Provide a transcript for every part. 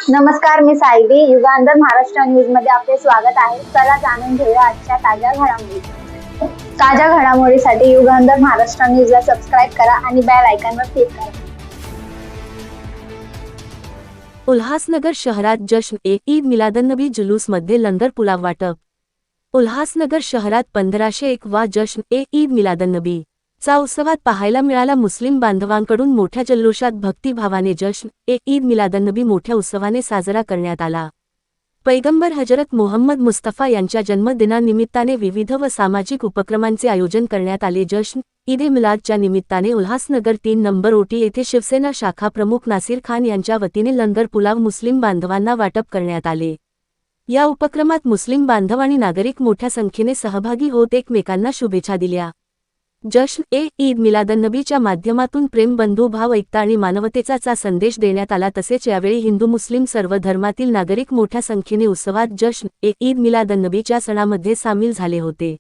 नमस्कार, मी सायबी. युगांधर महाराष्ट्र न्यूज मध्ये आपले स्वागत आहे. चला जाणून घेऊया आजच्या ताज्या घडामोडी. ताज्या घडामोडीसाठी युगांधर महाराष्ट्र न्यूजला सबस्क्राइब करा आणि बेल आयकॉनवर क्लिक करा. उल्हासनगर शहरात जश्न-ए-ईद मिलादन्नबी जुलूसमध्ये लंगर पुलाव वाटप. उल्हासनगर शहरात 1501 वा जश्न-ए-ईद मिलादन्नबी चा उत्सवात पाहायला मिळाला. मुस्लिम बांधवांकडून मोठ्या जल्लोषात भक्तिभावाने जश्न-ए-ईद मिलादन्नबी मोठ्या उत्सवाने साजरा करण्यात आला. पैगंबर हजरत मोहम्मद मुस्तफा यांच्या जन्मदिनानिमित्ताने विविध व सामाजिक उपक्रमांचे आयोजन करण्यात आले. जश्न-ईद-ए-मिलादच्या निमित्ताने उल्हासनगर 3 नंबर ओटी येथे शिवसेना शाखा प्रमुख नासिर खान यांच्या वतीने लंगर पुलाव मुस्लिम बांधवांना वाटप करण्यात आले. या उपक्रमात मुस्लिम बांधव आणि नागरिक मोठ्या संख्येने सहभागी होत एकमेकांना शुभेच्छा दिल्या. जश्न-ए-ईद मिलादन्नबीच्या माध्यमातून प्रेम, बंधुभाव, एकता आणि मानवतेचा संदेश देण्यात आला. तसेच यावेळी हिंदू मुस्लिम सर्व धर्मातील नागरिक मोठ्या संख्येने उत्सवात जश्न-ए-ईद मिलादन्नबीच्या सणामध्ये सामील झाले होते.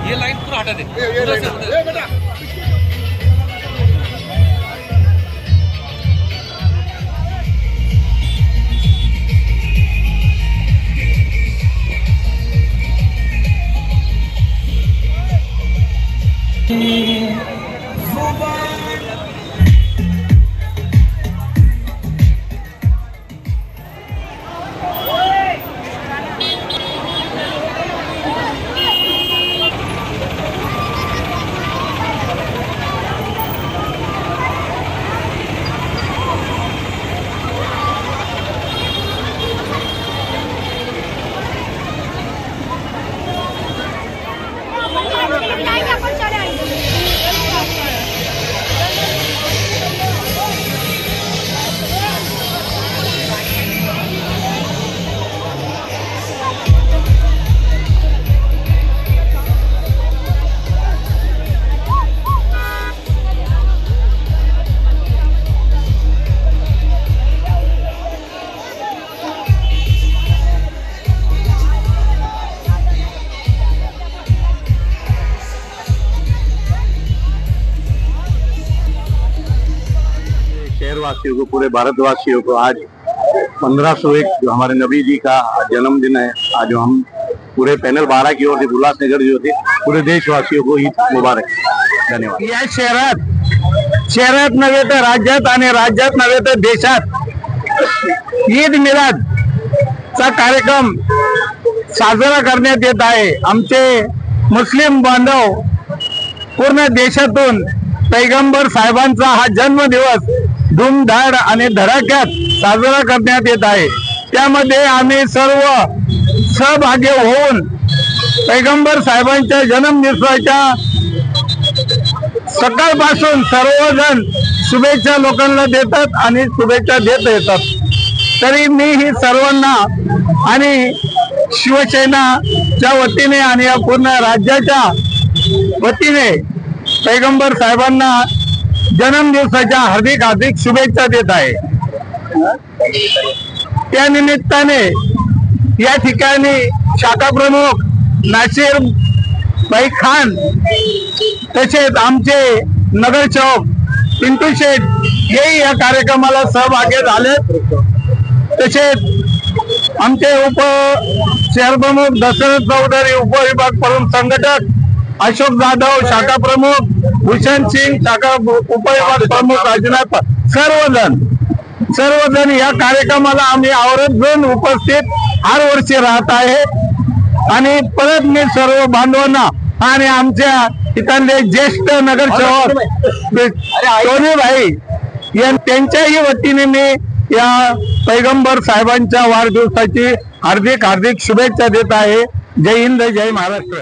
ये लाइन पूरा हटा दे। शहरवासियों को, पूरे भारतवासियों को आज 1501 जो हमारे नबी जी का जन्मदिन है, आज हम पूरे पैनल 12 की ओर से उल्हासनगर जो थे पूरे देशवासियों को ईद मुबारक. धन्यवाद. या शहरात नव्हे तर राज्यात आणि राज्यात नव्हे तर देशात ईद मिलाद चा कार्यक्रम साजरा करण्यात येत आहे. आमचे मुस्लिम बांधव पूर्ण देशातून पैगंबर साहेबांचा हा जन्मदिवस धूमधाड आणि धडाक्यात साजरा करण्यात येत आहे. त्यामध्ये आम्ही सर्व सहभागी होऊन पैगंबर साहेबांच्या जन्मदिवसाच्या सकाळपासून सर्वजण शुभेच्छा लोकांना देतात आणि शुभेच्छा देत येतात. तरी मी ही सर्वांना आणि शिवसेनाच्या वतीने आणि या पूर्ण राज्याच्या वतीने पैगंबर साहेबांना जन्मदिवसाच्या हार्दिक शुभेच्छा देत आहे. त्या निमित्ताने या ठिकाणी शाखा प्रमुख नासिर भाई खान तसेच आमचे नगरसेवक पिंटू शेठ हेही या कार्यक्रमाला सहभागी झाले. तसेच आमचे उप शहर प्रमुख दशरथ चौधरी, उपविभाग प्रमुख संघटक अशोक जाधव, शाखा प्रमुख भूषण सिंग, शाखा उपविभाग प्रमुख राजनाथ, सर्वजण या कार्यक्रमाला आम्ही आवर्जून उपस्थित हर वर्षी राहत आहे. आणि परत मी सर्व बांधवांना आणि आमच्या इथले ज्येष्ठ नगरसेवक सोनी भाई त्यांच्याही वतीने मी या पैगंबर साहेबांच्या वाढदिवसाची हार्दिक शुभेच्छा देत आहे. जय हिंद, जय महाराष्ट्र.